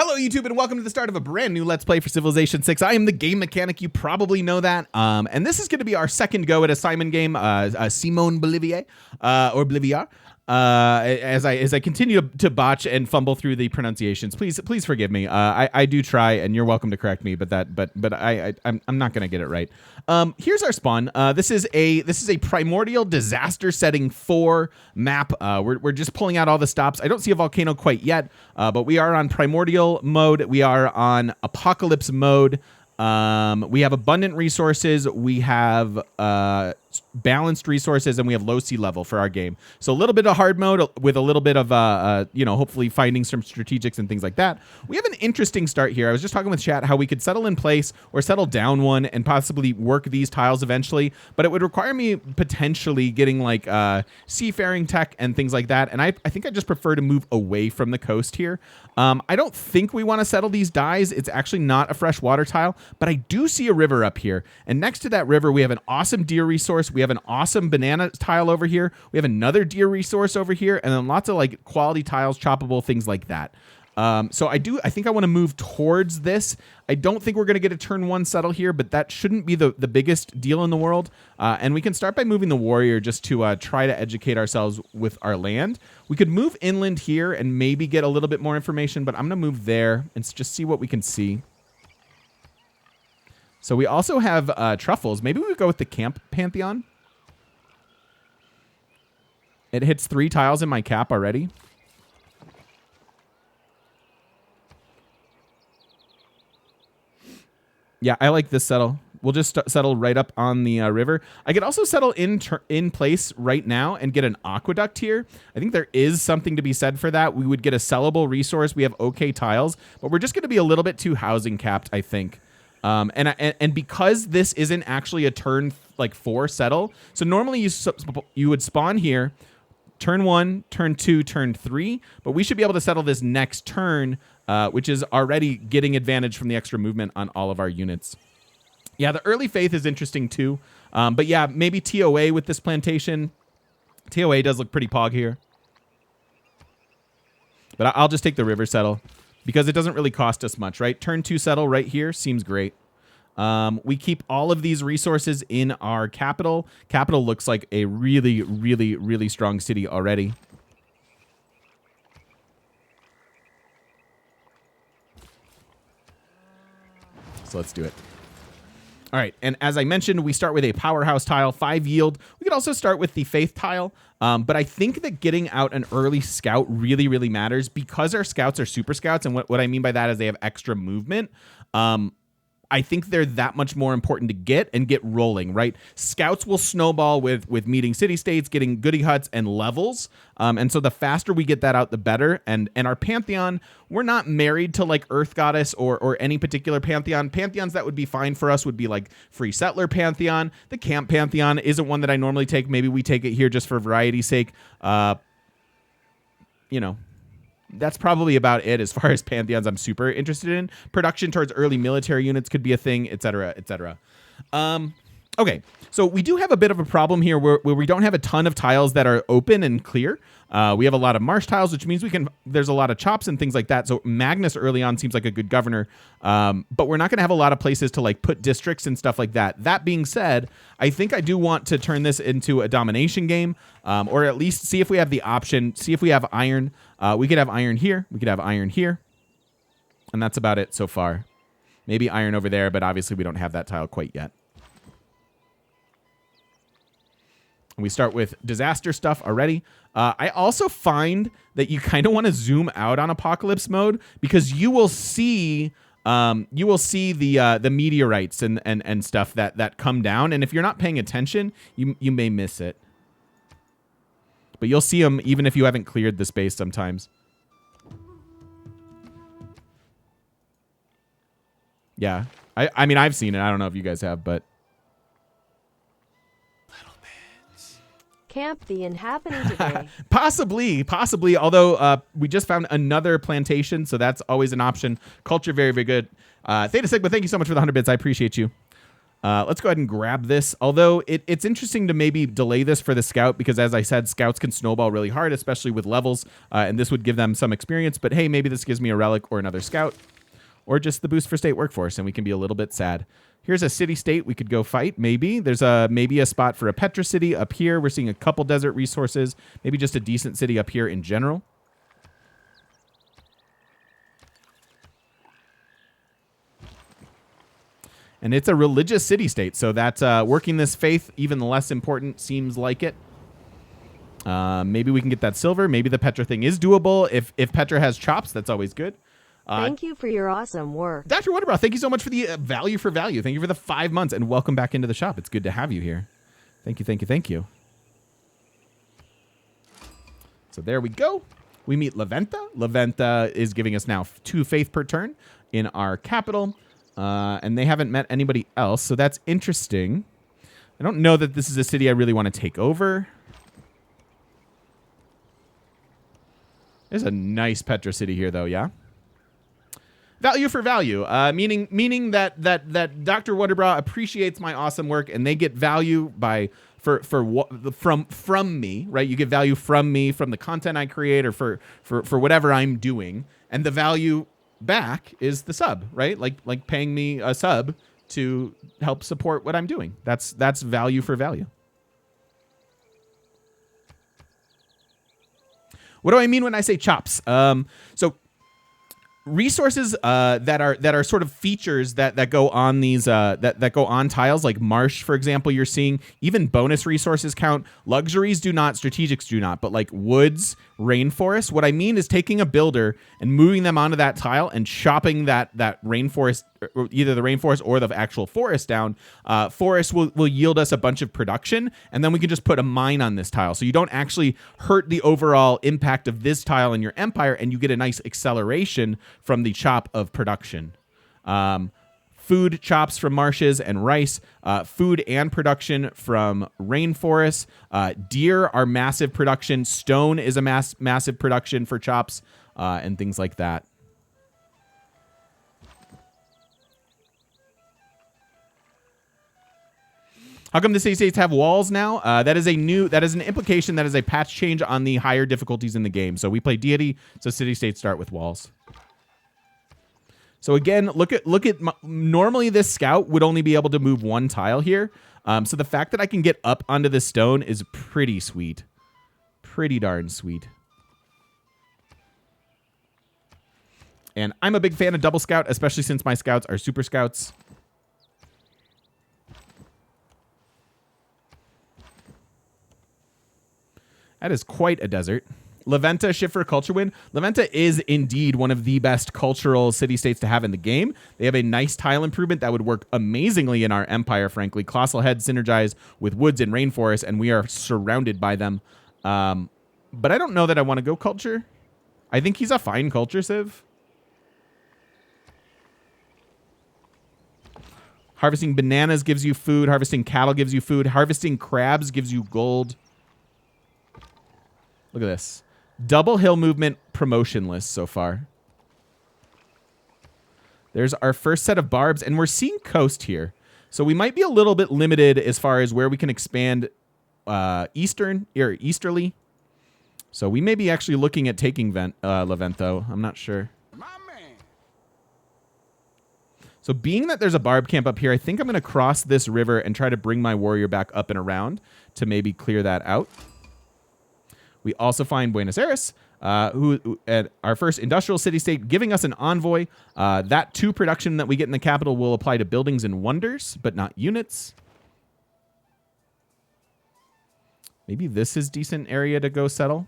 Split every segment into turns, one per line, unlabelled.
Hello, YouTube, and welcome to the start of a brand new Let's Play for Civilization 6. I am the game mechanic. You probably know that. And this is going to be our second go at a Simon game, Simone Bolivier, or Boliviar. As I continue to botch and fumble through the pronunciations, please forgive me. I do try, and you're welcome to correct me, but I'm not going to get it right. Here's our spawn. This is a Primordial disaster setting 4 map. We're just pulling out all the stops. I don't see a volcano quite yet, but we are on Primordial mode. We are on Apocalypse mode. We have abundant resources. We have balanced resources, and we have low sea level for our game. So a little bit of hard mode with a little bit of hopefully finding some strategics and things like that. We have an interesting start here. I was just talking with chat how we could settle in place or settle down one and possibly work these tiles eventually, but it would require me potentially getting like seafaring tech and things like that. And I think I just prefer to move away from the coast here. I don't think we want to settle these dyes. It's actually not a fresh water tile, but I do see a river up here. And next to that river, we have an awesome deer resource. We have an awesome banana tile over here. We have another deer resource over here, and then lots of like quality tiles, choppable, things like that. So I think I want to move towards this. I don't think we're going to get a turn 1 settle here, but that shouldn't be the biggest deal in the world. And we can start by moving the warrior just to try to educate ourselves with our land. We could move inland here and maybe get a little bit more information, but I'm going to move there and just see what we can see. So we also have truffles. Maybe we would go with the camp Pantheon. It hits 3 tiles in my cap already. Yeah, I like this settle. We'll just settle right up on the river. I could also settle in place right now and get an aqueduct here. I think there is something to be said for that. We would get a sellable resource. We have okay tiles, but we're just going to be a little bit too housing capped, I think. And because this isn't actually a turn like 4 settle, so normally you would spawn here, turn 1, turn 2, turn 3, but we should be able to settle this next turn, which is already getting advantage from the extra movement on all of our units. Yeah, the early faith is interesting too, but yeah, maybe TOA with this plantation. TOA does look pretty pog here, but I'll just take the river settle, because it doesn't really cost us much, right? Turn 2 settle right here seems great. We keep all of these resources in our capital. Capital looks like a really, really, really strong city already. So let's do it. All right, and as I mentioned, we start with a powerhouse tile, 5 yield. We could also start with the faith tile, but I think that getting out an early scout really, really matters, because our scouts are super scouts, and what I mean by that is they have extra movement. I think they're that much more important to get rolling, right? Scouts will snowball with meeting city-states, getting goody huts, and levels. And so the faster we get that out, the better. And our Pantheon, we're not married to like Earth Goddess or any particular Pantheon. Pantheons that would be fine for us would be like Free Settler Pantheon. The Camp Pantheon isn't one that I normally take. Maybe we take it here just for variety's sake. That's probably about it as far as Pantheons I'm super interested in. Production towards early military units could be a thing, etc., etc. Okay, so we do have a bit of a problem here where we don't have a ton of tiles that are open and clear. We have a lot of marsh tiles, which means there's a lot of chops and things like that. So Magnus early on seems like a good governor, but we're not going to have a lot of places to like put districts and stuff like that. That being said, I think I do want to turn this into a domination game, or at least see if we have the option, see if we have iron. We could have iron here. We could have iron here. And that's about it so far. Maybe iron over there, but obviously we don't have that tile quite yet. We start with disaster stuff already. I also find that you kind of want to zoom out on apocalypse mode, because you will see the meteorites and stuff that come down, and if you're not paying attention, you may miss it. But you'll see them even if you haven't cleared the space sometimes. Yeah, I mean I've seen it. I don't know if you guys have, but.
Campion happening today.
Possibly. Although we just found another plantation, so that's always an option. Culture, very, very good. Theta Sigma, thank you so much for the 100 bits. I appreciate you. Let's go ahead and grab this. Although it's interesting to maybe delay this for the scout because, as I said, scouts can snowball really hard, especially with levels, and this would give them some experience. But hey, maybe this gives me a relic or another scout, or just the boost for state workforce, and we can be a little bit sad. Here's a city-state we could go fight, maybe. There's maybe a spot for a Petra city up here. We're seeing a couple desert resources, maybe just a decent city up here in general. And it's a religious city-state, so that's working this faith even less important seems like it. Maybe we can get that silver. Maybe the Petra thing is doable. If Petra has chops, that's always good.
Thank you for your awesome work.
Dr. Wonderbrow, thank you so much for the value for value. Thank you for the 5 months, and welcome back into the shop. It's good to have you here. Thank you, thank you, thank you. So there we go. We meet Laventa. Laventa is giving us now 2 faith per turn in our capital. And they haven't met anybody else, so that's interesting. I don't know that this is a city I really want to take over. There's a nice Petra city here, though, yeah? Value for value, meaning that Dr. Wonderbrow appreciates my awesome work, and they get value from me, right? You get value from me, from the content I create, or for whatever I'm doing, and the value back is the sub, right? Like paying me a sub to help support what I'm doing. That's value for value. What do I mean when I say chops? So resources that are sort of features that go on these that go on tiles, like marsh, for example. You're seeing even bonus resources count. Luxuries do not, strategics do not, but like woods, rainforest. What I mean is taking a builder and moving them onto that tile and chopping that rainforest, or either the rainforest or the actual forest down. Forest will yield us a bunch of production, and then we can just put a mine on this tile. So you don't actually hurt the overall impact of this tile in your empire, and you get a nice acceleration from the chop of production. Food chops from marshes and rice, food and production from rainforests. Deer are massive production. Stone is a massive production for chops, and things like that. How come the city states have walls now? That is an implication. That is a patch change on the higher difficulties in the game. So we play deity, so city states start with walls. So again, look at normally this scout would only be able to move 1 tile here. So the fact that I can get up onto this stone is pretty sweet. Pretty darn sweet. And I'm a big fan of double scout, especially since my scouts are super scouts. That is quite a desert. Laventa, Schiffer, Culture Win. Laventa is indeed one of the best cultural city-states to have in the game. They have a nice tile improvement that would work amazingly in our empire, frankly. Colossal Heads synergize with woods and rainforests, and we are surrounded by them. But I don't know that I want to go culture. I think he's a fine culture civ. Harvesting bananas gives you food. Harvesting cattle gives you food. Harvesting crabs gives you gold. Look at this. Double hill movement promotion list so far. There's our first set of barbs, and we're seeing coast here. So we might be a little bit limited as far as where we can expand easterly. So we may be actually looking at taking Lavento. I'm not sure. My man. So being that there's a barb camp up here, I think I'm going to cross this river and try to bring my warrior back up and around to maybe clear that out. We also find Buenos Aires, who at our first industrial city-state, giving us an envoy. That 2 production that we get in the capital will apply to buildings and wonders, but not units. Maybe this is decent area to go settle.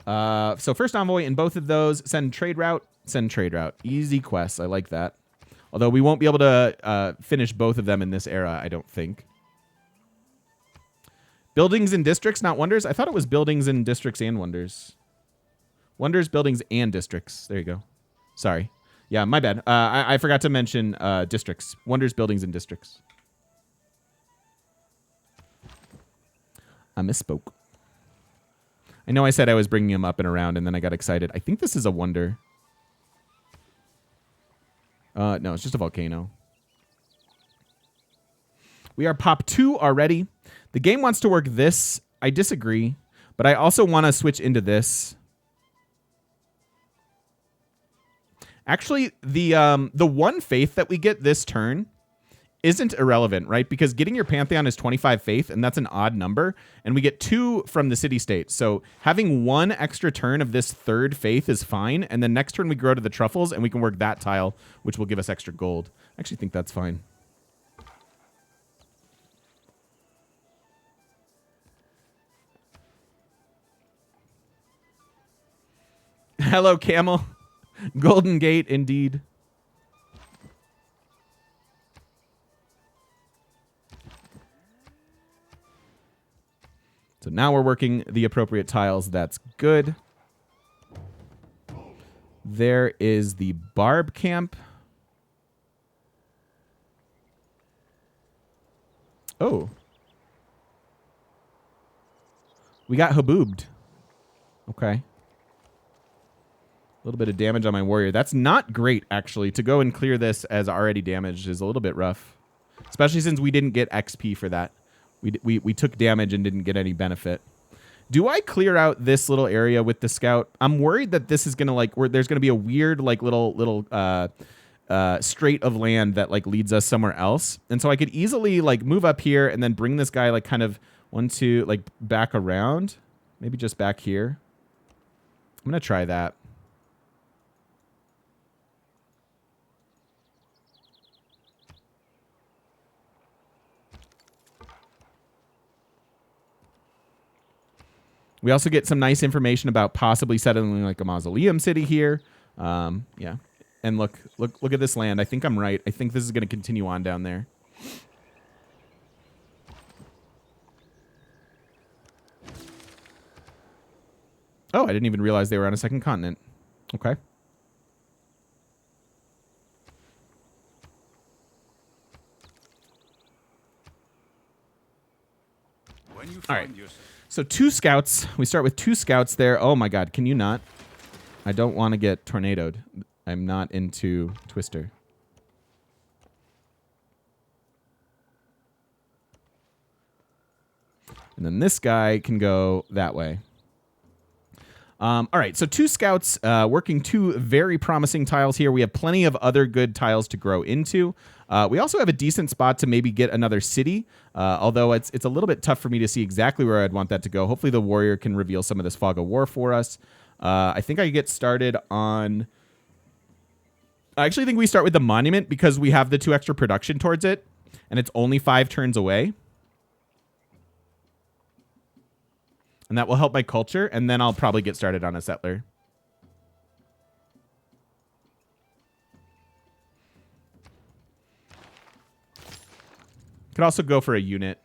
So first envoy in both of those. Send trade route. Send trade route. Easy quests. I like that. Although we won't be able to finish both of them in this era, I don't think. Buildings and districts, not wonders. I thought it was buildings and districts and wonders. Wonders, buildings, and districts. There you go. Sorry. Yeah, my bad. I forgot to mention districts. Wonders, buildings, and districts. I misspoke. I know I said I was bringing him up and around, and then I got excited. I think this is a wonder. No, it's just a volcano. We are pop 2 already. The game wants to work this. I disagree, but I also want to switch into this. Actually, the one faith that we get this turn isn't irrelevant, right? Because getting your Pantheon is 25 faith, and that's an odd number, and we get 2 from the city-state. So having 1 extra turn of this 3rd faith is fine, and then next turn we grow to the truffles, and we can work that tile, which will give us extra gold. I actually think that's fine. Hello, Camel. Golden Gate, indeed. So now we're working the appropriate tiles. That's good. There is the barb camp. Oh. We got haboobed. Okay. A little bit of damage on my warrior. That's not great, actually. To go and clear this as already damaged is a little bit rough. Especially since we didn't get XP for that. We took damage and didn't get any benefit. Do I clear out this little area with the scout? I'm worried that this is gonna there's gonna be a weird little strait of land that leads us somewhere else, and so I could easily move up here and then bring this guy kind of 1, 2 back around, maybe just back here. I'm gonna try that. We also get some nice information about possibly settling a mausoleum city here. Yeah. And look at this land. I think I'm right. I think this is going to continue on down there. Oh, I didn't even realize they were on a second continent. Okay. All right. So 2 scouts. We start with 2 scouts there. Oh my god, can you not? I don't want to get tornadoed. I'm not into Twister. And then this guy can go that way. All right, so 2 scouts working 2 very promising tiles here. We have plenty of other good tiles to grow into. We also have a decent spot to maybe get another city, although it's a little bit tough for me to see exactly where I'd want that to go. Hopefully the warrior can reveal some of this fog of war for us. I think I get started on... I actually think we start with the monument because we have the 2 extra production towards it, and it's only 5 turns away. And that will help my culture, and then I'll probably get started on a settler. Could also go for a unit.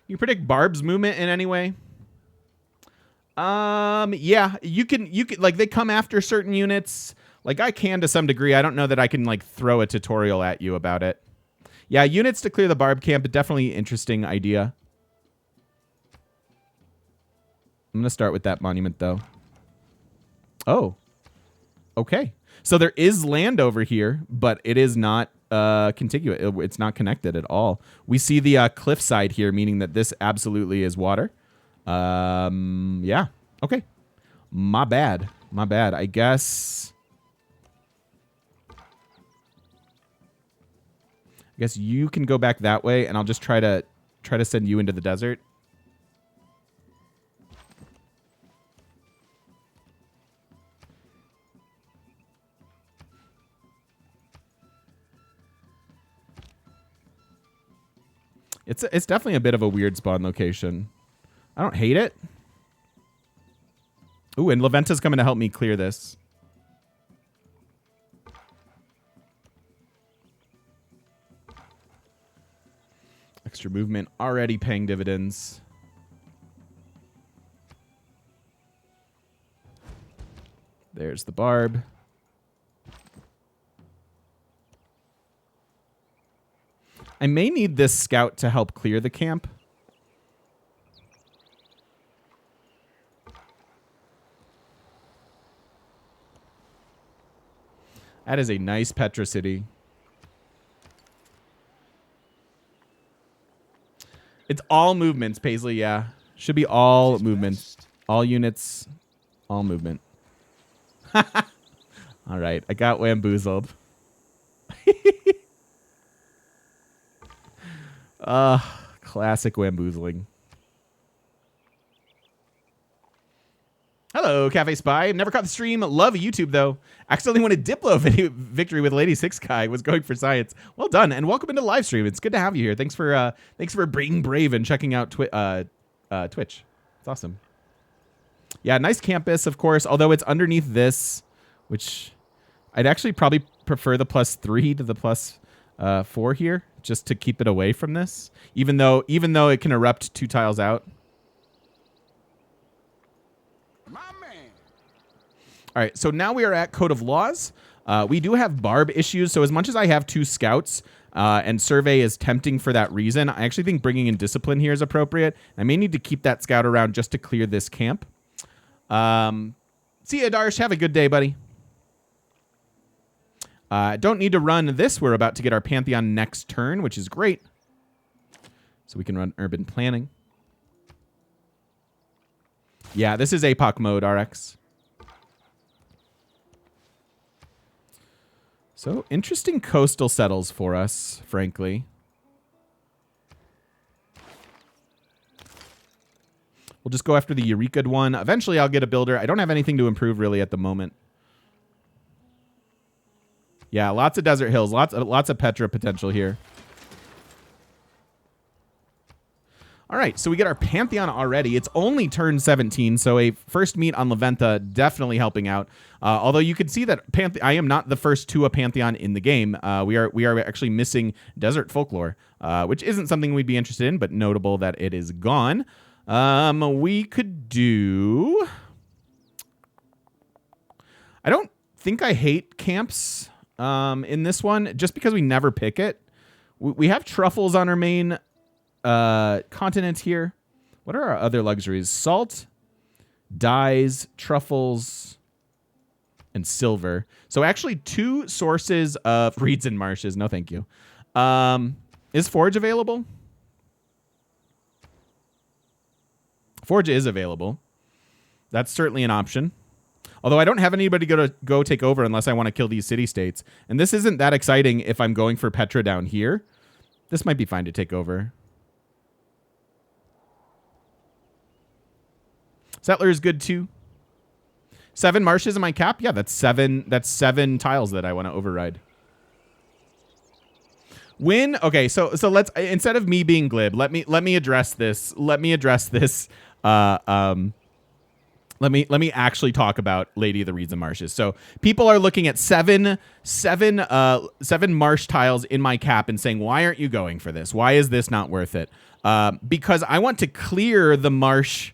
You predict Barb's movement in any way? Yeah, you can they come after certain units. I can to some degree. I don't know that I can throw a tutorial at you about it. Yeah, units to clear the Barb camp, definitely interesting idea. I'm going to start with that monument, though. Oh. Okay. So there is land over here, but it is not contiguous. It's not connected at all. We see the cliffside here, meaning that this absolutely is water. Yeah. Okay. My bad. My bad. I guess you can go back that way, and I'll just try to send you into the desert. It's definitely a bit of a weird spawn location. I don't hate it. Ooh, and Laventa's coming to help me clear this. Extra movement already paying dividends. There's the Barb. I may need this scout to help clear the camp. That is a nice Petra city. It's all movements, Paisley, yeah. Should be all movements. All units, all movement. All right, I got wamboozled. Classic wamboozling. Hello, Cafe Spy. Never caught the stream. Love YouTube, though. Accidentally won a Diplo video victory with Lady Six Guy. Was going for science. Well done, and welcome into live stream. It's good to have you here. Thanks for being brave and checking out Twitch. It's awesome. Yeah, nice campus, of course. Although it's underneath this, which I'd actually probably prefer the +3 to the +4 here, just to keep it away from this. Even though it can erupt 2 tiles out. All right, so now we are at Code of Laws. We do have barb issues, so as much as I have 2 scouts and survey is tempting for that reason, I actually think bringing in discipline here is appropriate. I may need to keep that scout around just to clear this camp. See ya, Darsh. Have a good day, buddy. Don't need to run this. We're about to get our Pantheon next turn, which is great. So we can run urban planning. Yeah, this is Apoc mode, RX. So, interesting coastal settles for us, frankly. We'll just go after the Eureka one. Eventually, I'll get a builder. I don't have anything to improve, really, at the moment. Yeah, lots of desert hills. Lots of Petra potential here. All right, so we get our Pantheon already. It's only turn 17, so a first meet on Leventa definitely helping out. Although you can see that I am not the first to a Pantheon in the game. We are actually missing Desert Folklore, which isn't something we'd be interested in, but notable that it is gone. We could do... I don't think I hate camps in this one, just because we never pick it. We have truffles on our main... continent here. What are our other luxuries? Salt, dyes, truffles, and silver. So actually 2 sources of reeds and marshes. No, thank you. Is forge available? Forge is available. That's certainly an option. Although I don't have anybody go take over unless I want to kill these city-states. And this isn't that exciting if I'm going for Petra down here. This might be fine to take over. Settler is good too. 7 marshes in my cap. Yeah, that's 7 tiles that I want to override. Okay, so let's, instead of me being glib, let me address this. Let me actually talk about Lady of the Reeds and Marshes. So people are looking at seven marsh tiles in my cap and saying, why aren't you going for this? Why is this not worth it? Because I want to clear the marsh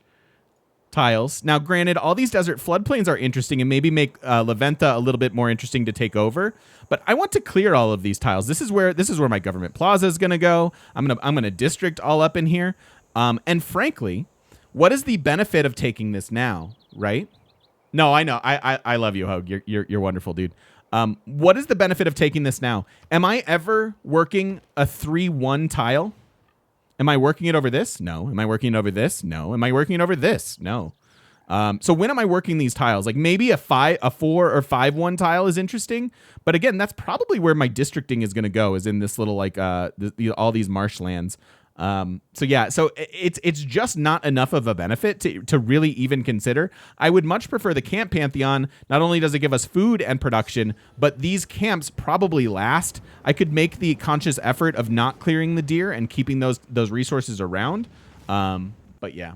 tiles. Now, granted, all these desert floodplains are interesting and maybe make Leventa a little bit more interesting to take over. But I want to clear all of these tiles. This is where my government plaza is going to go. I'm gonna district all up in here. And frankly, what is the benefit of taking this now? Right? No, I know. I love you, Hogue. You're wonderful, dude. What is the benefit of taking this now? Am I ever working a 3-1 tile? Am I working it over this? No. Am I working it over this? No. Am I working it over this? No. So when am I working these tiles? Like maybe a 4 or 5-1 tile is interesting, but again, that's probably where my districting is going to go, is in this little like all these marshlands. So yeah, so it's just not enough of a benefit to really even consider. I would much prefer the camp Pantheon. Not only does it give us food and production, but these camps probably last. I could make the conscious effort of not clearing the deer and keeping those resources around. But yeah.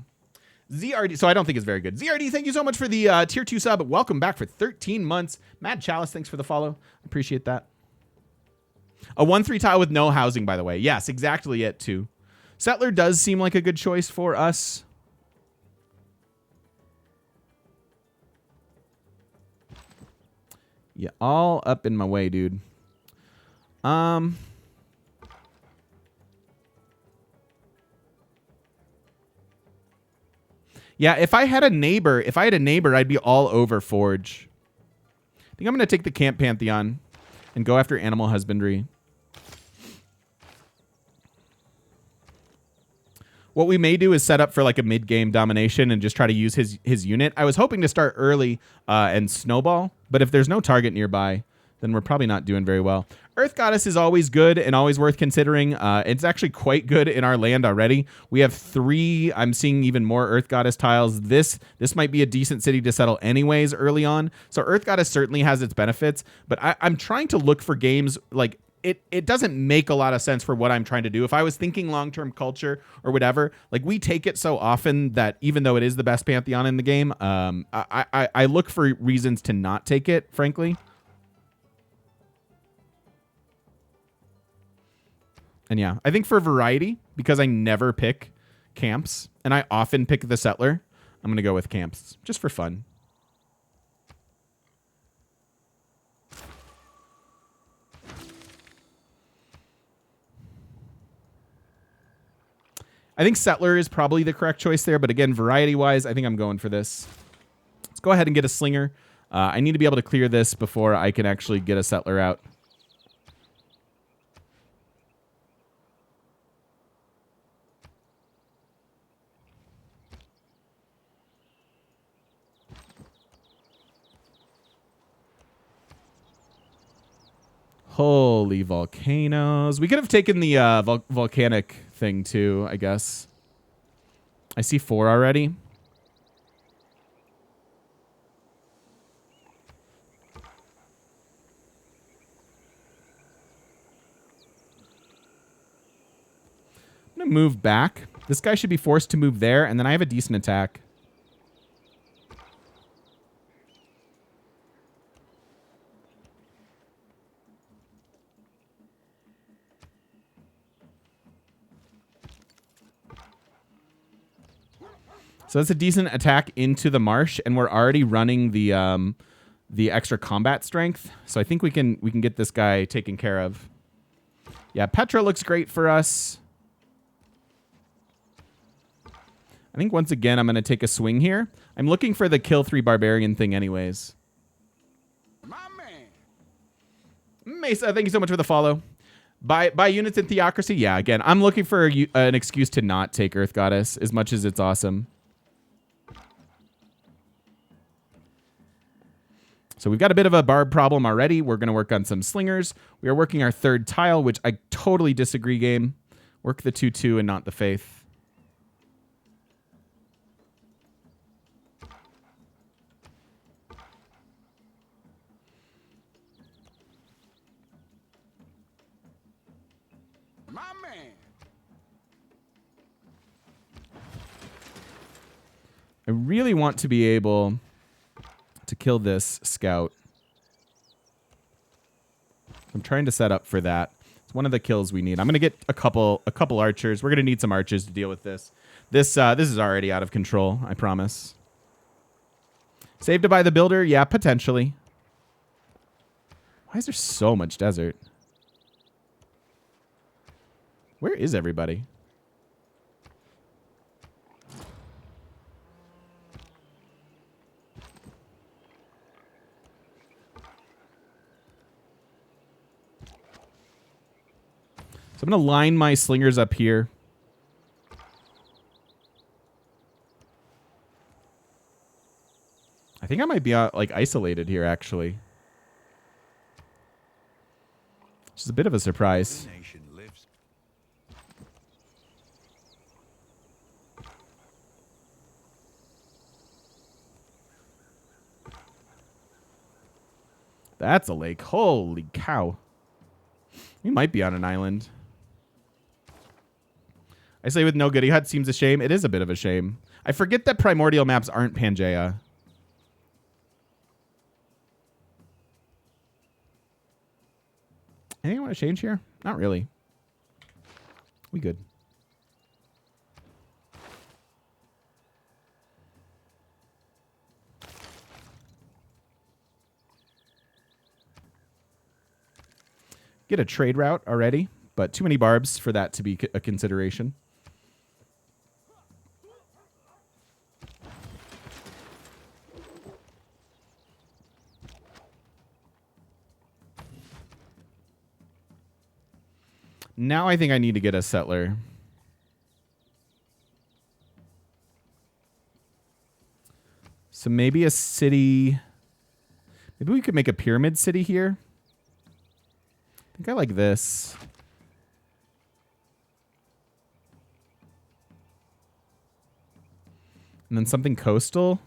ZRD, so I don't think it's very good. ZRD, thank you so much for the tier 2 sub. Welcome back for 13 months. Mad Chalice, thanks for the follow. Appreciate that. A 1-3 tile with no housing, by the way. Yes, exactly it, too. Settler does seem like a good choice for us. Yeah, all up in my way, dude. Yeah, if I had a neighbor, I'd be all over Forge. I think I'm going to take the Camp Pantheon. and go after animal husbandry. What we may do is set up for like a mid-game domination and just try to use his unit. I was hoping to start early and snowball, but if there's no target nearby, then we're probably not doing very well. Earth Goddess is always good and always worth considering. It's actually quite good in our land already. We have 3. I'm seeing even more Earth Goddess tiles. This might be a decent city to settle anyways early on. So Earth Goddess certainly has its benefits, but I'm trying to look for games like it doesn't make a lot of sense for what I'm trying to do. If I was thinking long-term culture or whatever, like we take it so often that even though it is the best Pantheon in the game, I look for reasons to not take it, frankly. And yeah, I think for variety, because I never pick camps and I often pick the settler, I'm going to go with camps just for fun. I think settler is probably the correct choice there, but again, variety-wise, I think I'm going for this. Let's go ahead and get a slinger. I need to be able to clear this before I can actually get a settler out. Holy volcanoes. We could have taken the volcanic thing too, I guess. I see 4 already. I'm going to move back. This guy should be forced to move there, and then I have a decent attack. So that's a decent attack into the marsh, and we're already running the extra combat strength. So I think we can get this guy taken care of. Yeah, Petra looks great for us. I think once again I'm going to take a swing here. I'm looking for the kill 3 barbarian thing anyways. My man. Mesa, thank you so much for the follow. Buy units in Theocracy? Yeah, again, I'm looking for an excuse to not take Earth Goddess as much as it's awesome. So we've got a bit of a barb problem already. We're going to work on some slingers. We are working our 3rd tile, which I totally disagree, game. Work the 2-2 and not the faith. My man. I really want to be able to kill this scout. I'm trying to set up for that. It's one of the kills we need. I'm going to get a couple archers. We're going to need some archers to deal with this. This is already out of control, I promise. Saved to buy the builder? Yeah, potentially. Why is there so much desert? Where is everybody? So I'm going to line my slingers up here. I think I might be like isolated here, actually. Which is a bit of a surprise. That's a lake. Holy cow. We might be on an island. I say with no goody hut seems a shame. It is a bit of a shame. I forget that Primordial maps aren't Pangea. Anything want to change here? Not really. We good. Get a trade route already, but too many barbs for that to be a consideration. Now I think I need to get a settler. So maybe a city. Maybe we could make a pyramid city here. I think I like this. And then something coastal.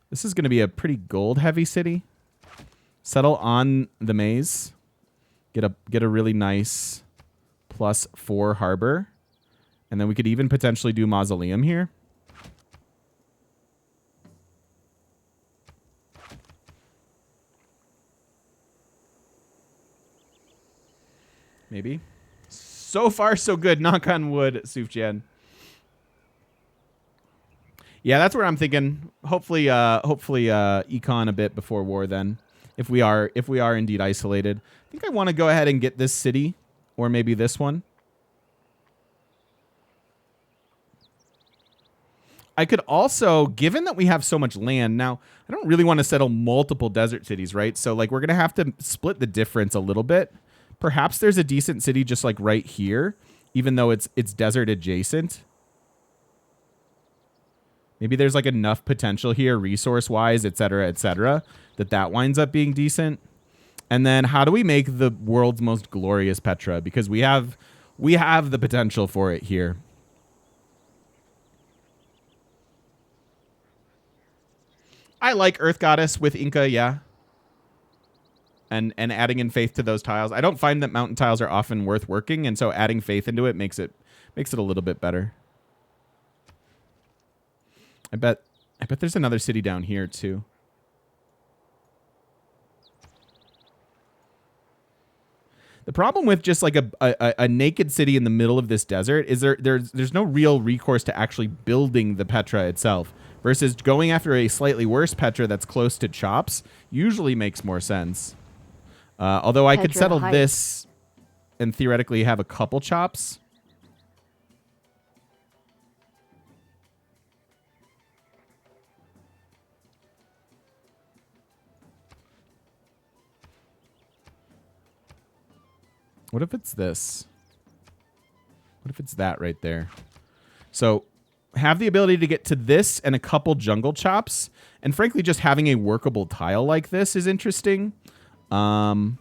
This is going to be a pretty gold-heavy city. Settle on the maze. Get a really nice +4 harbor. And then we could even potentially do mausoleum here. Maybe. So far, so good. Knock on wood, Sufjan. Yeah, that's where I'm thinking. Hopefully, econ a bit before war. Then, if we are indeed isolated, I think I want to go ahead and get this city, or maybe this one. I could also, given that we have so much land now, I don't really want to settle multiple desert cities, right? So, like, we're gonna have to split the difference a little bit. Perhaps there's a decent city just like right here, even though it's desert adjacent. Maybe there's like enough potential here, resource-wise, et cetera, that winds up being decent. And then how do we make the world's most glorious Petra? Because we have the potential for it here. I like Earth Goddess with Inca, yeah. And adding in faith to those tiles. I don't find that mountain tiles are often worth working, and so adding faith into it makes it a little bit better. I bet there's another city down here too. The problem with just like a naked city in the middle of this desert is there's no real recourse to actually building the Petra itself, versus going after a slightly worse Petra that's close to chops usually makes more sense. Although I could settle this and theoretically have a couple chops. What if it's this? What if it's that right there? So have the ability to get to this and a couple jungle chops. And frankly, just having a workable tile like this is interesting. And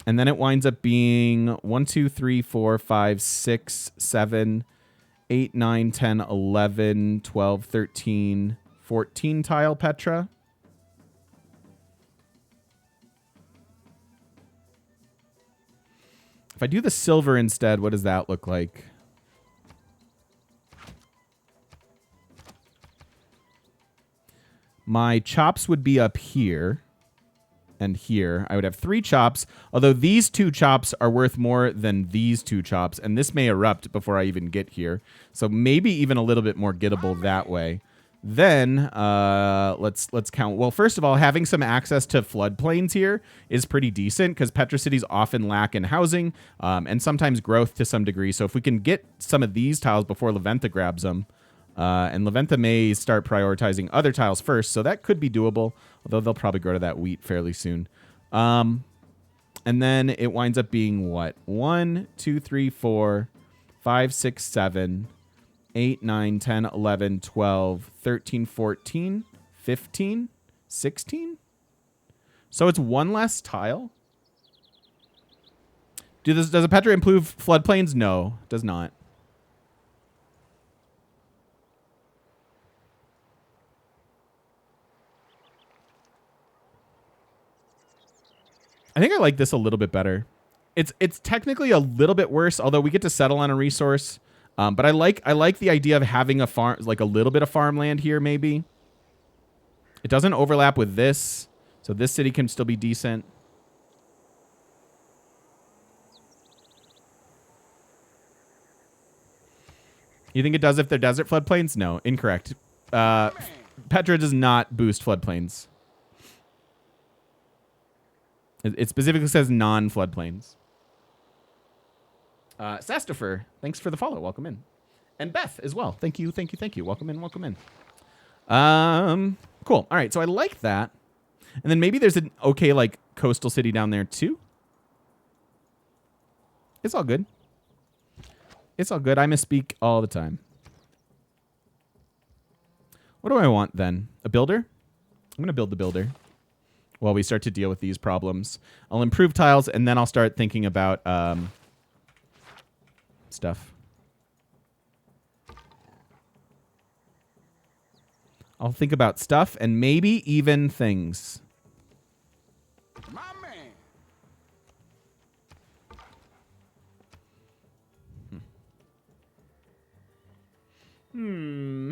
then it winds up being 1, 2, 3, 4, 5, 6, 7, 8, 9, 10, 11, 12, 13, 14 tile Petra. If I do the silver instead, what does that look like? My chops would be up here and here. I would have 3 chops, although these 2 chops are worth more than these 2 chops, and this may erupt before I even get here. So maybe even a little bit more gettable that way. Then let's count. Well, first of all, having some access to floodplains here is pretty decent because Petra cities often lack in housing and sometimes growth to some degree. So if we can get some of these tiles before Leventa grabs them, and Leventa may start prioritizing other tiles first, so that could be doable, although they'll probably grow to that wheat fairly soon. And then it winds up being what? 1, 2, 3, 4, 5, 6, 7, 8, 9, 10, 11, 12, 13, 14, 15, 16? So it's 1 less tile? Does a Petra improve floodplains? No, it does not. I think I like this a little bit better. It's technically a little bit worse, although we get to settle on a resource. But I like the idea of having a farm, like a little bit of farmland here, maybe. It doesn't overlap with this, so this city can still be decent. You think it does if they're desert floodplains? No, incorrect. Petra does not boost floodplains. It specifically says non-floodplains. Sastifer, thanks for the follow. Welcome in. And Beth as well. Thank you. Welcome in. Cool. All right, so I like that. And then maybe there's an okay, like, coastal city down there, too. It's all good. It's all good. I misspeak all the time. What do I want then? A builder? I'm going to build the builder while we start to deal with these problems. I'll improve tiles, and then I'll start thinking about stuff. I'll think about stuff and maybe even things.
My man.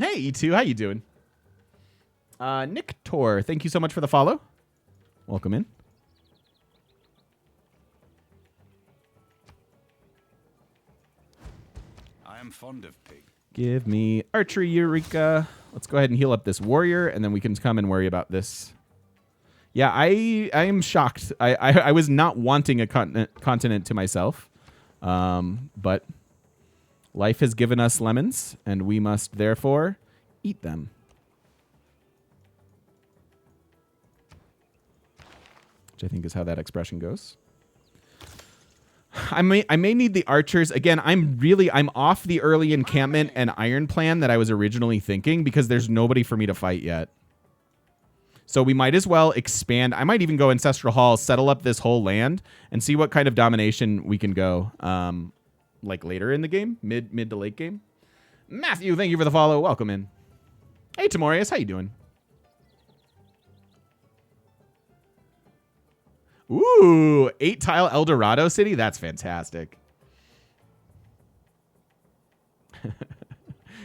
Hey, E2, how you doing? Nick Tor, thank you so much for the follow. Welcome in.
I am fond of pig.
Give me archery, Eureka. Let's go ahead and heal up this warrior, and then we can come and worry about this. Yeah, I am shocked. I was not wanting a continent to myself, but life has given us lemons, and we must therefore eat them. Which I think is how that expression goes. I may need the archers. Again, I'm off the early encampment and iron plan that I was originally thinking because there's nobody for me to fight yet. So we might as well expand. I might even go Ancestral Hall, settle up this whole land, and see what kind of domination we can go like later in the game, mid to late game. Matthew, thank you for the follow. Welcome in. Hey, Timorius, how you doing? Ooh, 8-tile El Dorado City? That's fantastic.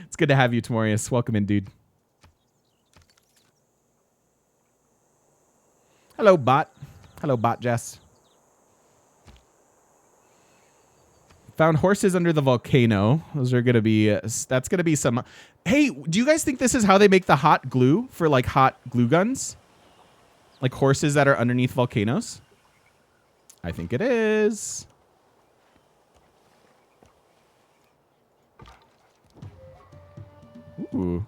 It's good to have you, Timorius. Welcome in, dude. Hello, bot. Hello, bot Jess. Found horses under the volcano. Those are going to be... that's going to be some... Hey, do you guys think this is how they make the hot glue for, like, hot glue guns? Like horses that are underneath volcanoes? I think it is. Ooh.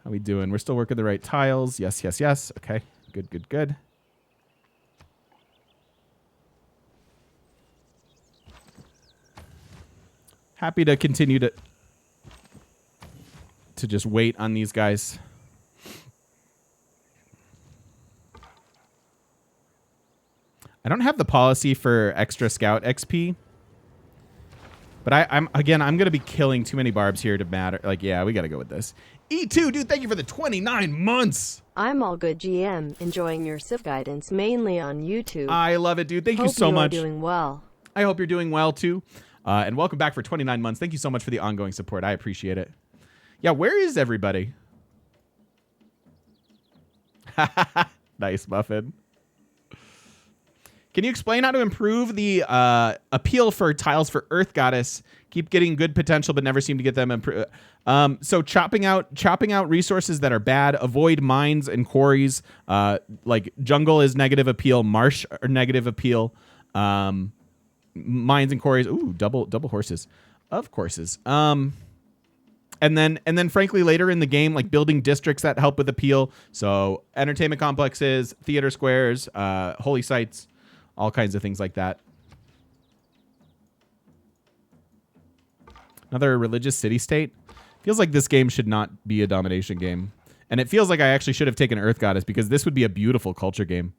How we doing? We're still working the right tiles. Yes, yes, yes. Okay. Good, good, good. Happy to continue to just wait on these guys. I don't have the policy for extra scout XP. But I'm going to be killing too many barbs here to matter. Like, yeah, we got to go with this. E2, dude, thank you for the 29 months.
I'm all good, GM. Enjoying your Civ guidance, mainly on YouTube.
I love it, dude. Thank you so much.
Hope you're doing well.
I hope you're doing well, too. And welcome back for 29 months. Thank you so much for the ongoing support. I appreciate it. Yeah, where is everybody? Nice, Muffin. Can you explain how to improve the appeal for tiles for Earth Goddess? Keep getting good potential, but never seem to get them. So chopping out resources that are bad. Avoid mines and quarries. Like jungle is negative appeal. Marsh are negative appeal. Mines and quarries. Ooh, double horses, of courses. And then frankly later in the game, like building districts that help with appeal. So entertainment complexes, theater squares, holy sites, all kinds of things like that. Another religious city-state. Feels like this game should not be a domination game. And it feels like I actually should have taken Earth Goddess because this would be a beautiful culture game.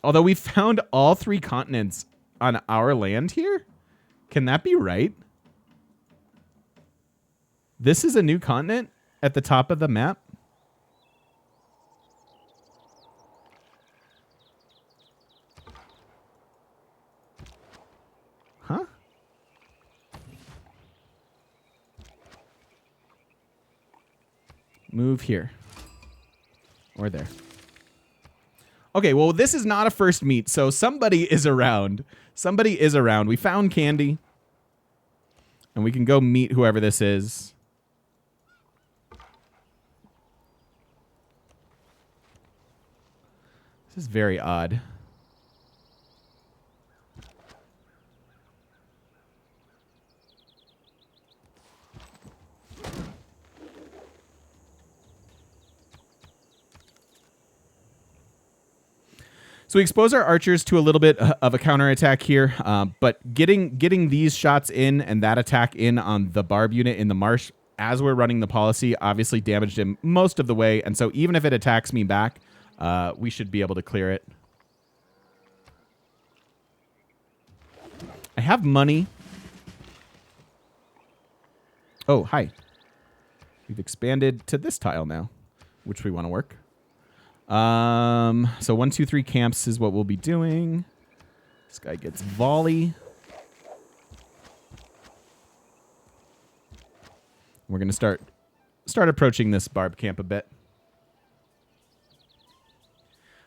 Although we found all 3 continents on our land here. Can that be right? This is a new continent at the top of the map. Huh? Move here. Or there. Okay, well, this is not a first meet, so somebody is around. Somebody is around. We found Candy. And we can go meet whoever this is. This is very odd. So we expose our archers to a little bit of a counterattack here, but getting these shots in and that attack in on the barb unit in the marsh as we're running the policy obviously damaged him most of the way, and so even if it attacks me back, we should be able to clear it. I have money. Oh, hi. We've expanded to this tile now, which we want to work. So 1, 2, 3 camps is what we'll be doing. This guy gets volley. We're going to start approaching this barb camp a bit.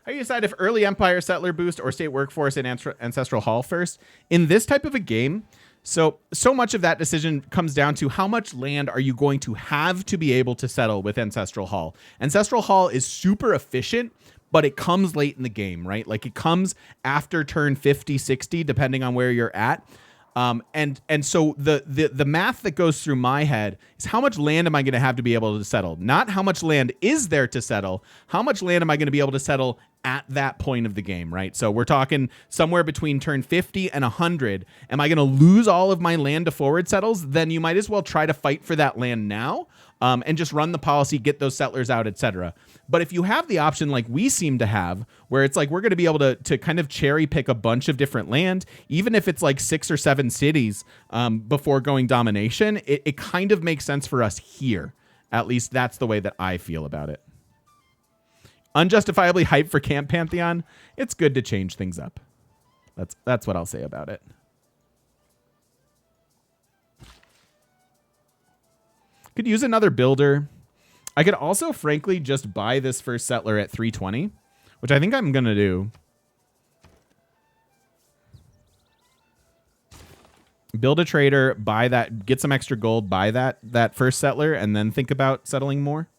How do you decide if early Empire settler boost or state workforce in Ancestral Hall first? In this type of a game, so much of that decision comes down to how much land are you going to have to be able to settle with Ancestral Hall. Ancestral Hall is super efficient, but it comes late in the game, right? Like it comes after turn 50, 60, depending on where you're at. And so the math that goes through my head is how much land am I going to have to be able to settle? Not how much land is there to settle. How much land am I going to be able to settle at that point of the game, right? So we're talking somewhere between turn 50 and 100. Am I going to lose all of my land to forward settles? Then you might as well try to fight for that land now. And just run the policy, get those settlers out, etc. But if you have the option like we seem to have, where it's like we're going to be able to kind of cherry pick a bunch of different land, even if it's like 6 or 7 cities before going domination, it kind of makes sense for us here. At least that's the way that I feel about it. Unjustifiably hyped for Camp Pantheon. It's good to change things up. That's what I'll say about it. Could use another builder. I could also, frankly, just buy this first settler at 320, which I think I'm going to do. Build a trader, buy that, get some extra gold, buy that first settler, and then think about settling more.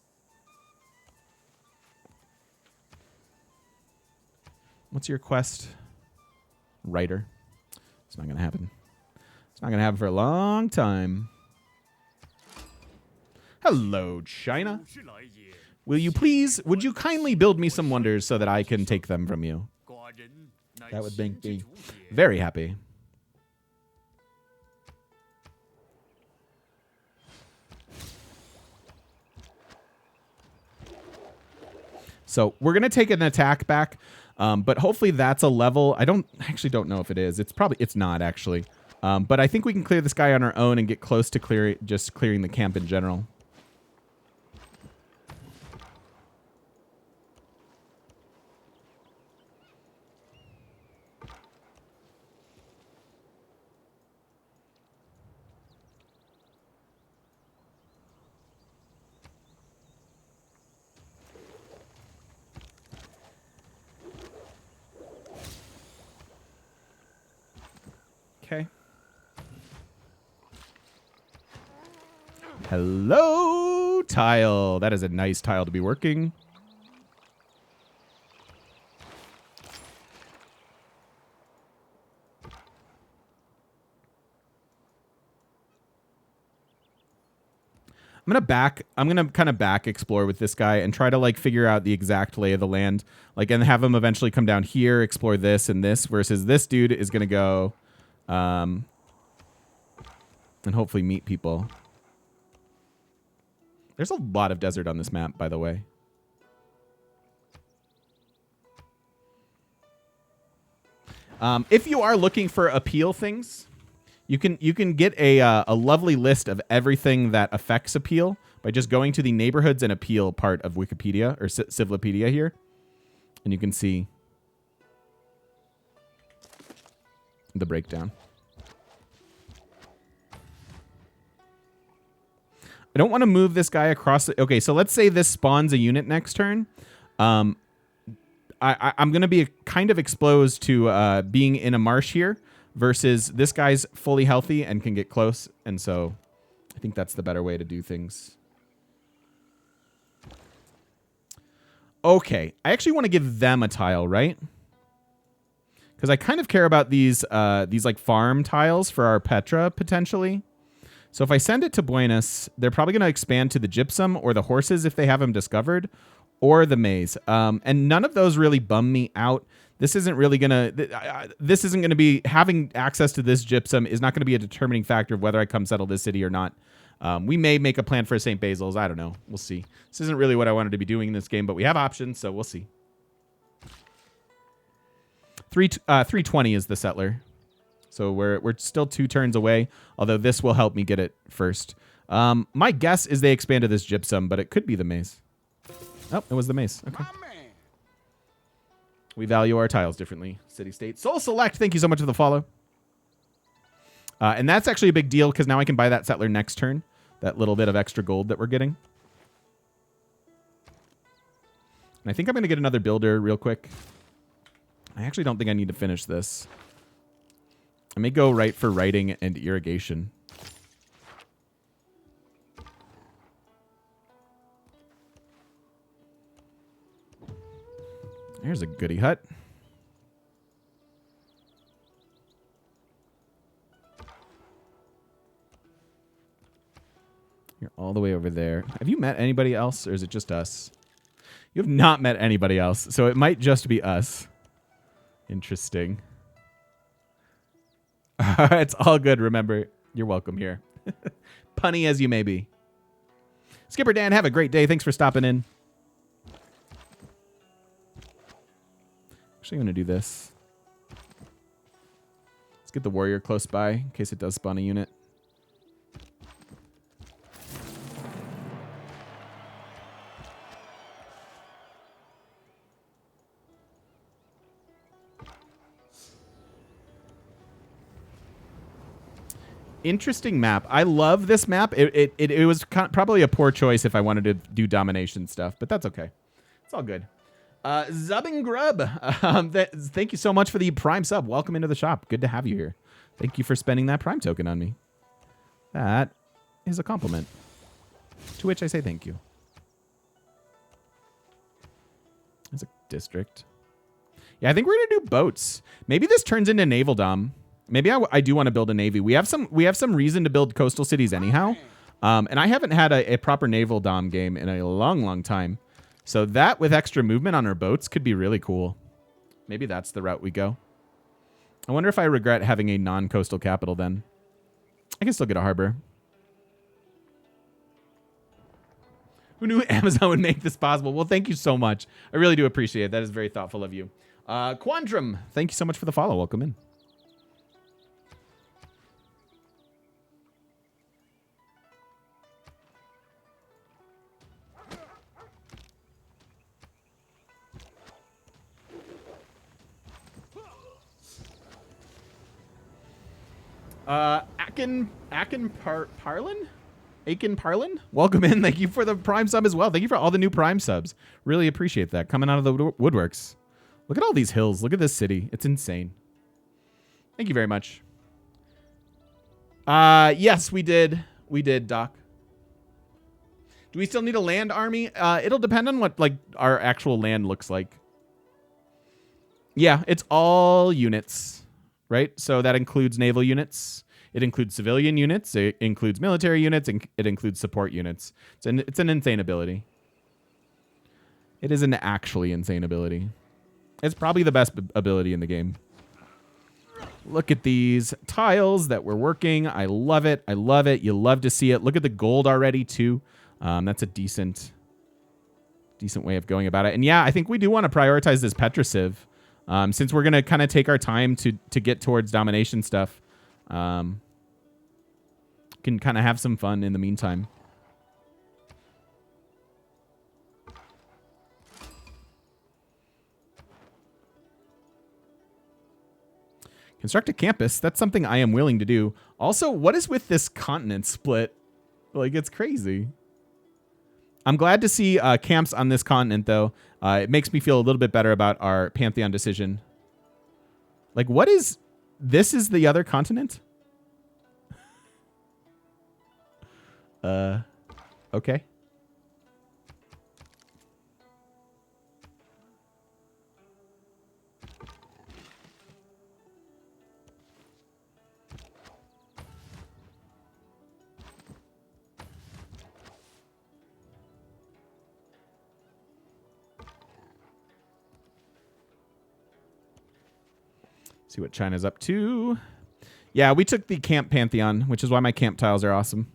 What's your quest? Writer. It's not going to happen. It's not going to happen for a long time. Hello, China. Would you kindly build me some wonders so that I can take them from you? That would make me very happy. So we're going to take an attack back, but hopefully that's a level. I actually don't know if it is. It's not actually. But I think we can clear this guy on our own and get close to clearing the camp in general. Okay. Hello, tile. That is a nice tile to be working. I'm gonna kind of back explore with this guy and try to like figure out the exact lay of the land, like, and have him eventually come down here, explore this and this, versus this dude is gonna go and hopefully meet people. There's a lot of desert on this map, by the way. If you are looking for appeal things, you can get a lovely list of everything that affects appeal by just going to the neighborhoods and appeal part of Wikipedia or Civlopedia here, and you can see the breakdown. I don't want to move this guy across. Okay, so let's say this spawns a unit next turn. I'm going to be kind of exposed to being in a marsh here versus this guy's fully healthy and can get close. And so I think that's the better way to do things. Okay, I actually want to give them a tile, right? Because I kind of care about these like farm tiles for our Petra potentially. So if I send it to Buenos, they're probably going to expand to the gypsum or the horses if they have them discovered, or the maze. And none of those really bum me out. This isn't really gonna. This isn't gonna be having access to this gypsum is not gonna be a determining factor of whether I come settle this city or not. We may make a plan for St. Basil's. I don't know. We'll see. This isn't really what I wanted to be doing in this game, but we have options, so we'll see. 320 is the settler, so we're still 2 turns away. Although this will help me get it first. My guess is they expanded this gypsum, but it could be the maze. Oh, it was the maze. Okay. We value our tiles differently. City State. Soul Select, thank you so much for the follow. And that's actually a big deal because now I can buy that settler next turn. That little bit of extra gold that we're getting. And I think I'm going to get another builder real quick. I actually don't think I need to finish this. I may go right for writing and irrigation. There's a goody hut. You're all the way over there. Have you met anybody else, or is it just us? You have not met anybody else, so it might just be us. Interesting. It's all good, remember. You're welcome here. Punny as you may be. Skipper Dan, have a great day. Thanks for stopping in. Actually, I'm going to do this. Let's get the warrior close by in case it does spawn a unit. Interesting map. I love this map. It was probably a poor choice if I wanted to do domination stuff, but that's okay. It's all good. Zubbing Grub, thank you so much for the Prime sub. Welcome into the shop. Good to have you here. Thank you for spending that Prime token on me. That is a compliment. To which I say thank you. There's a district. Yeah, I think we're gonna do boats. Maybe this turns into naval dom. Maybe I do want to build a navy. We have some reason to build coastal cities anyhow. And I haven't had a proper naval dom game in a long time. So that with extra movement on our boats could be really cool. Maybe that's the route we go. I wonder if I regret having a non-coastal capital then. I can still get a harbor. Who knew Amazon would make this possible? Well, thank you so much. I really do appreciate it. That is very thoughtful of you. Quandrum, thank you so much for the follow. Welcome in. Akin Parlin? Welcome in. Thank you for the Prime sub as well. Thank you for all the new Prime subs. Really appreciate that. Coming out of the woodworks. Look at all these hills. Look at this city. It's insane. Thank you very much. Yes, we did. We did, Doc. Do we still need a land army? It'll depend on what our actual land looks like. Yeah, it's all units, right? So that includes naval units. It includes civilian units. It includes military units. And it includes support units. It's an insane ability. It is an actually insane ability. It's probably the best ability in the game. Look at these tiles that we're working. I love it. I love it. You love to see it. Look at the gold already, too. That's a decent way of going about it. And yeah, I think we do want to prioritize this Petrosiv. Since we're going to kind of take our time to get towards domination stuff. Can kind of have some fun in the meantime. Construct a campus. That's something I am willing to do. Also, what is with this continent split? Like, it's crazy. I'm glad to see camps on this continent, though. It makes me feel a little bit better about our Pantheon decision. Like, what is... This is the other continent? Okay. See what China's up to. Yeah, we took the camp Pantheon, which is why my camp tiles are awesome.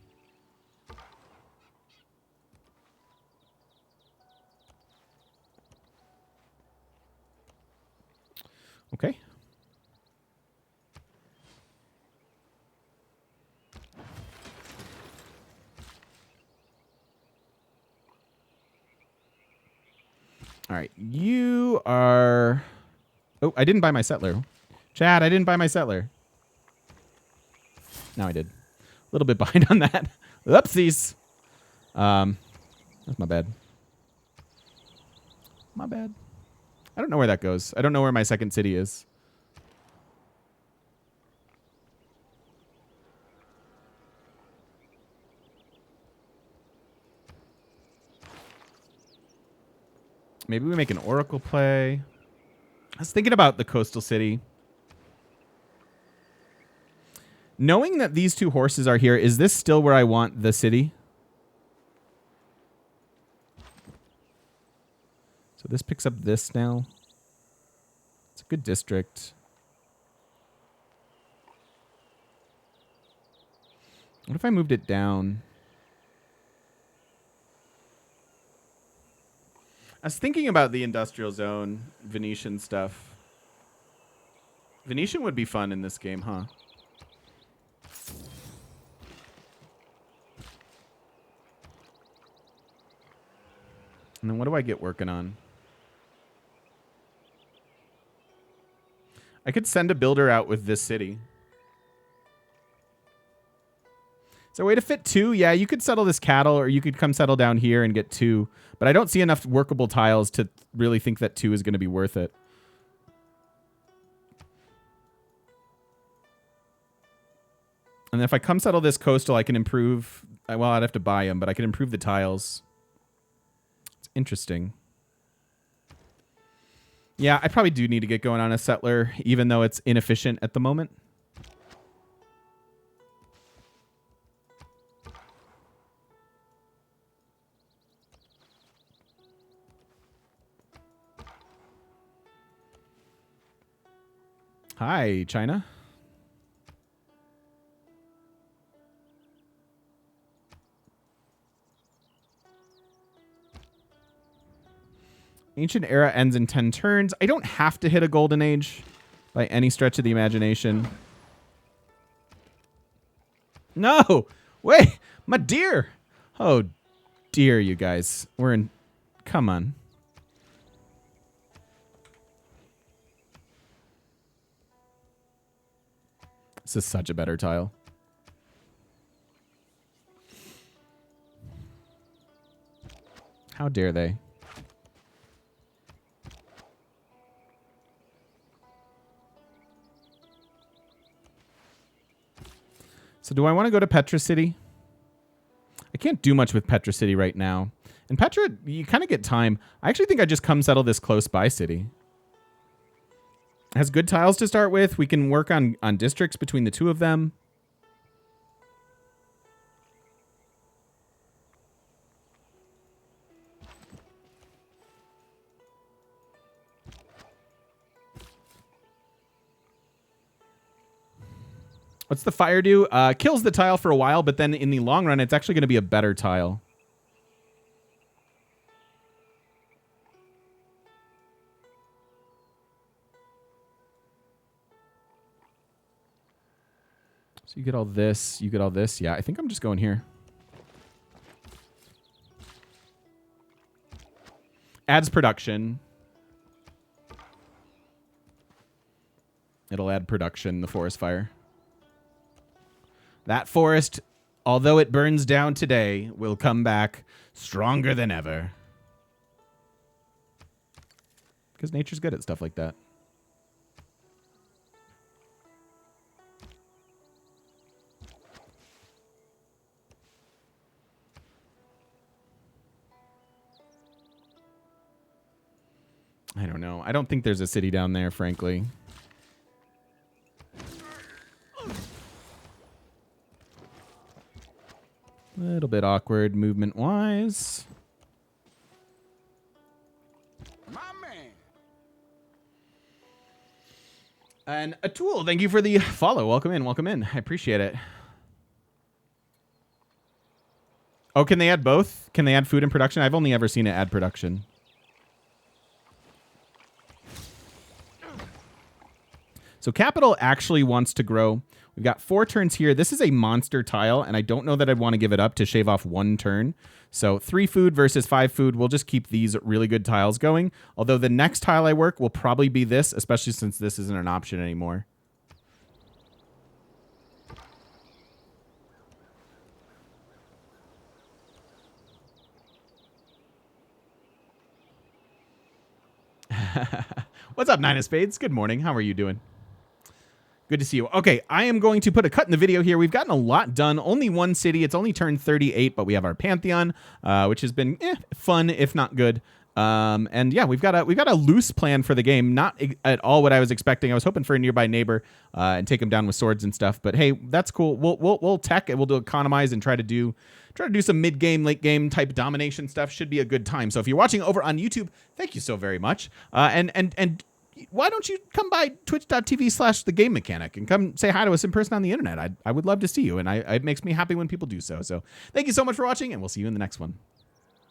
Okay. All right, you are... Oh, I didn't buy my settler. Chad, I didn't buy my settler. Now I did. A little bit behind on that. Oopsies. That's my bad. My bad. I don't know where that goes. I don't know where my second city is. Maybe we make an Oracle play. I was thinking about the coastal city. Knowing that these two horses are here, is this still where I want the city? So this picks up this now. It's a good district. What if I moved it down? I was thinking about the industrial zone, Venetian stuff. Venetian would be fun in this game, huh? And then what do I get working on? I could send a builder out with this city. Is there a way to fit 2? Yeah, you could settle this cattle, or you could come settle down here and get 2. But I don't see enough workable tiles to really think that 2 is going to be worth it. And then if I come settle this coastal, I can improve... Well, I'd have to buy them, but I can improve the tiles. It's interesting. Yeah, I probably do need to get going on a settler, even though it's inefficient at the moment. Hi, China. Ancient era ends in 10 turns. I don't have to hit a golden age by any stretch of the imagination. No! Wait! My deer! Oh, dear, you guys. We're in... Come on. This is such a better tile. How dare they? So do I want to go to Petra City? I can't do much with Petra City right now. And Petra, you kind of get time. I actually think I just come settle this close by city. It has good tiles to start with. We can work on districts between the two of them. What's the fire do? Kills the tile for a while, but then in the long run, it's actually going to be a better tile. So you get all this, you get all this. Yeah, I think I'm just going here. Adds production. It'll add production, the forest fire. That forest, although it burns down today, will come back stronger than ever. Because nature's good at stuff like that. I don't know. I don't think there's a city down there, frankly. A little bit awkward movement-wise.
My man.
And Atul, thank you for the follow. Welcome in. Welcome in. I appreciate it. Oh, can they add both? Can they add food and production? I've only ever seen it add production. So capital actually wants to grow. We've got 4 turns here. This is a monster tile, and I don't know that I'd want to give it up to shave off 1 turn. So 3 food versus 5 food. We'll just keep these really good tiles going. Although the next tile I work will probably be this, especially since this isn't an option anymore. What's up, 9 of Spades? Good morning. How are you doing? Good to see you. Okay, I am going to put a cut in the video here. We've gotten a lot done. Only 1 city. It's only turned 38, but we have our Pantheon, which has been fun, if not good. And yeah, we've got a loose plan for the game. Not at all what I was expecting. I was hoping for a nearby neighbor and take him down with swords and stuff. But hey, that's cool. We'll tech and we'll do economize and try to do some mid game, late game type domination stuff. Should be a good time. So if you're watching over on YouTube, thank you so very much. And why don't you come by twitch.tv/thegamemechanic and come say hi to us in person on the internet? I would love to see you, and it makes me happy when people do so. So thank you so much for watching, and we'll see you in the next one.